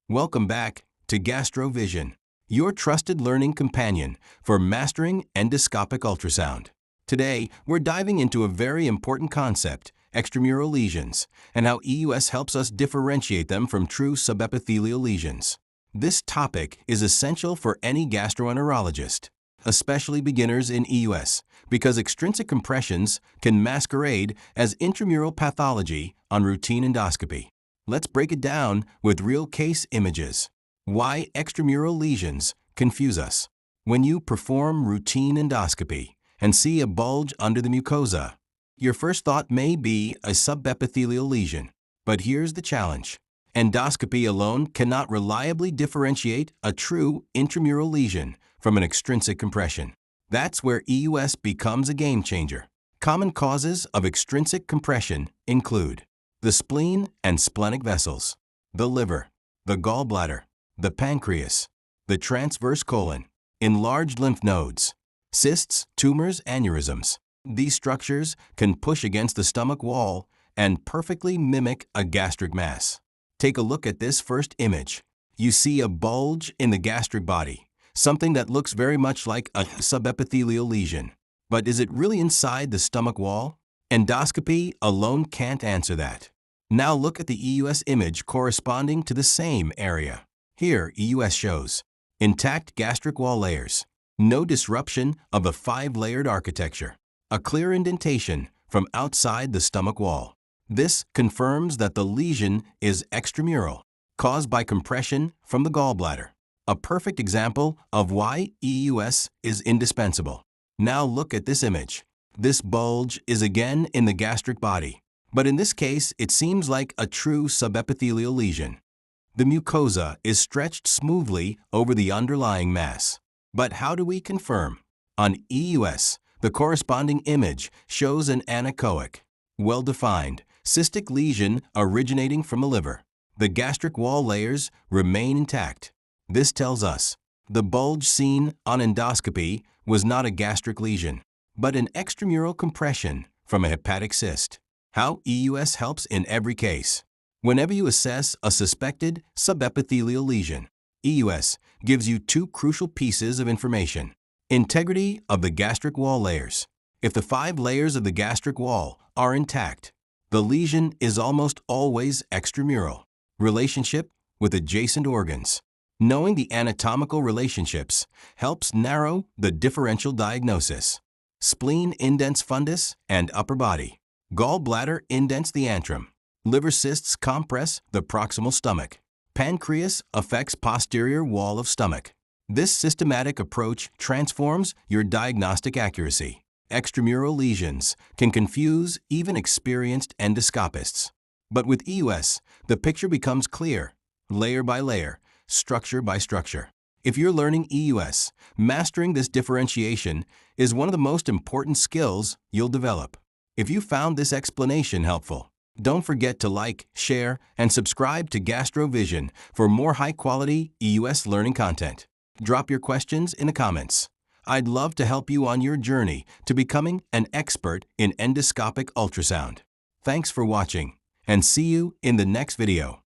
Welcome back to GastroVision, your trusted learning companion for mastering endoscopic ultrasound. Today, we're diving into a very important concept, extramural lesions, and how EUS helps us differentiate them from true subepithelial lesions. This topic is essential for any gastroenterologist, especially beginners in EUS, because extrinsic compressions can masquerade as intramural pathology on routine endoscopy. Let's break it down with real case images. Why extramural lesions confuse us. When you perform routine endoscopy and see a bulge under the mucosa, your first thought may be a subepithelial lesion. But here's the challenge. Endoscopy alone cannot reliably differentiate a true intramural lesion from an extrinsic compression. That's where EUS becomes a game changer. Common causes of extrinsic compression include the spleen and splenic vessels, the liver, the gallbladder, the pancreas, the transverse colon, enlarged lymph nodes, cysts, tumors, aneurysms. These structures can push against the stomach wall and perfectly mimic a gastric mass. Take a look at this first image. You see a bulge in the gastric body, something that looks very much like a subepithelial lesion. But is it really inside the stomach wall? Endoscopy alone can't answer that. Now look at the EUS image corresponding to the same area. Here, EUS shows intact gastric wall layers, no disruption of the 5-layered architecture, a clear indentation from outside the stomach wall. This confirms that the lesion is extramural, caused by compression from the gallbladder. A perfect example of why EUS is indispensable. Now look at this image. This bulge is again in the gastric body, but in this case, it seems like a true subepithelial lesion. The mucosa is stretched smoothly over the underlying mass. But how do we confirm? On EUS, the corresponding image shows an anechoic, well-defined, cystic lesion originating from the liver. The gastric wall layers remain intact. This tells us the bulge seen on endoscopy was not a gastric lesion, but an extramural compression from a hepatic cyst. How EUS helps in every case. Whenever you assess a suspected subepithelial lesion, EUS gives you two crucial pieces of information. Integrity of the gastric wall layers. If the 5 layers of the gastric wall are intact, the lesion is almost always extramural. Relationship with adjacent organs. Knowing the anatomical relationships helps narrow the differential diagnosis. Spleen indents fundus and upper body. Gallbladder indents the antrum. Liver cysts compress the proximal stomach. Pancreas affects posterior wall of stomach. This systematic approach transforms your diagnostic accuracy. Extramural lesions can confuse even experienced endoscopists. But with EUS, the picture becomes clear, layer by layer, structure by structure. If you're learning EUS, mastering this differentiation is one of the most important skills you'll develop. If you found this explanation helpful, don't forget to like, share, and subscribe to GastroVision for more high-quality EUS learning content. Drop your questions in the comments. I'd love to help you on your journey to becoming an expert in endoscopic ultrasound. Thanks for watching, and see you in the next video.